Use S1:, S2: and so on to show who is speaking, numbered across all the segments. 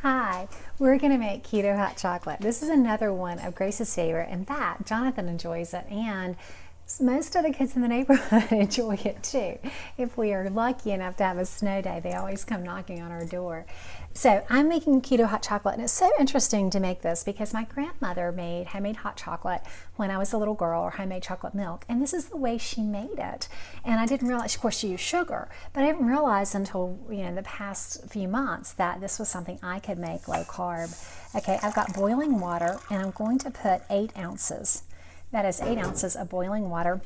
S1: Hi, we're going to make Keto Hot Chocolate. This is another one of Grace's favorite. In fact, Jonathan enjoys it, and most of the kids in the neighborhood enjoy it too. If we are lucky enough to have a snow day, they always come knocking on our door. So I'm making Keto Hot Chocolate, and it's so interesting to make this because my grandmother made homemade hot chocolate when I was a little girl, or homemade chocolate milk, and this is the way she made it. And I didn't realize, of course, she used sugar, but I didn't realize until the past few months that this was something I could make low carb. Okay, I've got boiling water, and I'm going to put 8 ounces. That is 8 ounces of boiling water.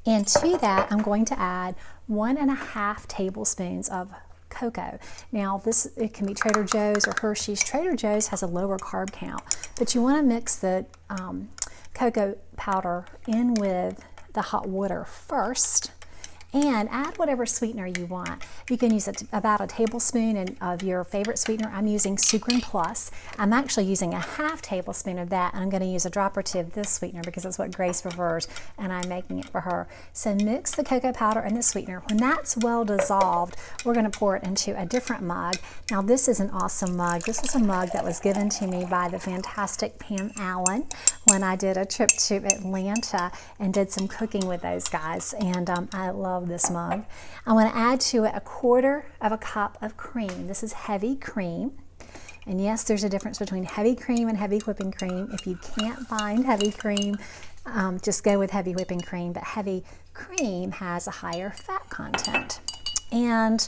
S1: And to that, I'm going to add 1.5 tablespoons of cocoa. Now, it can be Trader Joe's or Hershey's. Trader Joe's has a lower carb count, but you want to mix the cocoa powder in with the hot water first. And add whatever sweetener you want. You can use about a tablespoon of your favorite sweetener. I'm using Sucrin Plus. I'm actually using 1/2 tablespoon of that. I'm going to use a drop or 2 of this sweetener because that's what Grace prefers, and I'm making it for her. So mix the cocoa powder and the sweetener. When that's well dissolved, we're going to pour it into a different mug. Now, this is an awesome mug. This is a mug that was given to me by the fantastic Pam Allen when I did a trip to Atlanta and did some cooking with those guys, and I love this mug. I want to add to it 1/4 of a cup of cream. This is heavy cream. And yes, there's a difference between heavy cream and heavy whipping cream. If you can't find heavy cream, just go with heavy whipping cream. But heavy cream has a higher fat content. And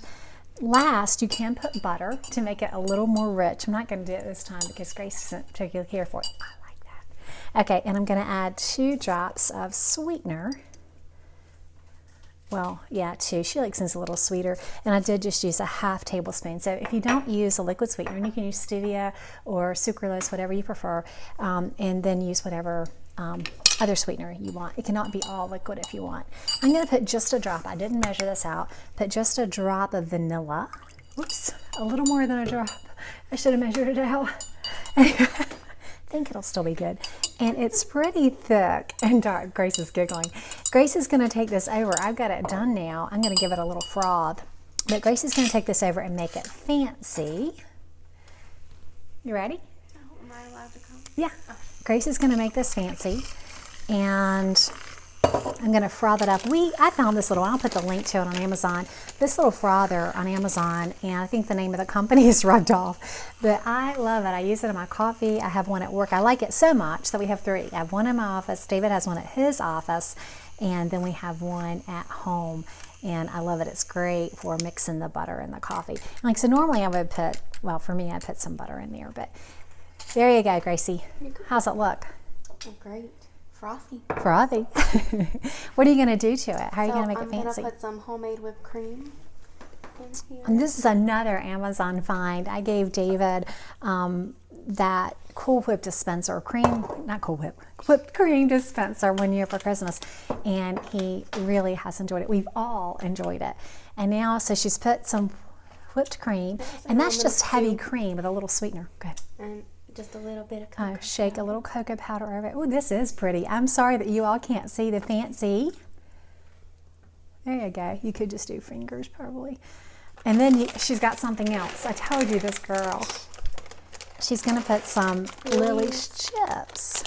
S1: last, you can put butter to make it a little more rich. I'm not going to do it this time because Grace doesn't particularly care for it. I like that. Okay, and I'm going to add 2 drops of sweetener. Well, yeah, 2. She likes things a little sweeter, and I did just use 1/2 tablespoon. So if you don't use a liquid sweetener, you can use stevia or sucralose, whatever you prefer, and then use whatever other sweetener you want. It cannot be all liquid if you want. I'm going to put just a drop. I didn't measure this out. Put just a drop of vanilla. Whoops, a little more than a drop. I should have measured it out. I think it'll still be good. And it's pretty thick and dark. Grace is giggling. Grace is going to take this over. I've got it done now. I'm going to give it a little froth. But Grace is going to take this over and make it fancy. You ready?
S2: Oh, am I allowed to come?
S1: Yeah. Grace is going to make this fancy. And I'm going to froth it up. I found this I'll put the link to it on Amazon. This little frother on Amazon, and I think the name of the company is rubbed off. But I love it. I use it in my coffee. I have one at work. I like it so much that we have 3. I have one in my office. David has one at his office. And then we have one at home. And I love it. It's great for mixing the butter in the coffee. So normally I would put, well, for me, I put some butter in there. But there you go, Gracie. How's it look?
S2: Oh, great. Frothy.
S1: Frothy. What are you going to do to it? How are you going to make it fancy?
S2: I'm going to put some homemade whipped cream in here.
S1: And this is another Amazon find. I gave David that Cool Whip dispenser, whipped cream dispenser one year for Christmas, and he really has enjoyed it. We've all enjoyed it. And now, so she's put some whipped cream, and that's just heavy cream with a little sweetener. Go ahead.
S2: And just a little bit of cocoa
S1: shake
S2: powder.
S1: A little cocoa powder over it. Oh, this is pretty. I'm sorry that you all can't see the fancy. There you go. You could just do fingers probably. And then she's got something else. I told you this girl. She's going to put some Lily's chips.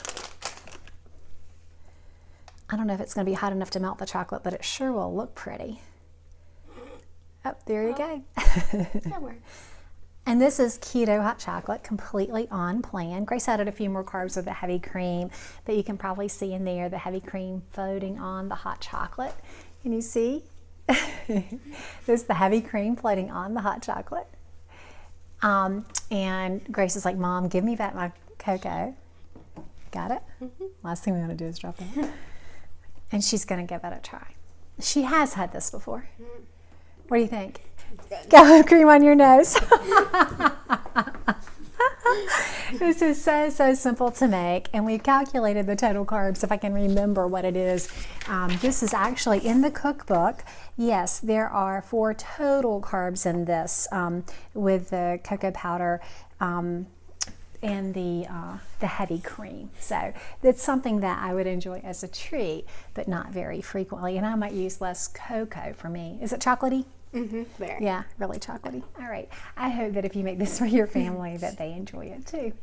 S1: I don't know if it's going to be hot enough to melt the chocolate, but it sure will look pretty. Oh, there you go.
S2: That works.
S1: And this is Keto Hot Chocolate, completely on plan. Grace added a few more carbs with the heavy cream, but you can probably see in there the heavy cream floating on the hot chocolate. Can you see? This is the heavy cream floating on the hot chocolate. And Grace is like, Mom, give me back my cocoa. Got it? Mm-hmm. Last thing we want to do is drop it. And she's going to give it a try. She has had this before. Mm-hmm. What do you think? Got cream on your nose. This is so simple to make, and we've calculated the total carbs if I can remember what it is. This is actually in the cookbook. Yes, there are 4 total carbs in this with the cocoa powder and the heavy cream. So it's something that I would enjoy as a treat, but not very frequently. And I might use less cocoa for me. Is it chocolatey?
S2: Very.
S1: Yeah, really chocolatey. All right. I hope that if you make this for your family that they enjoy it too.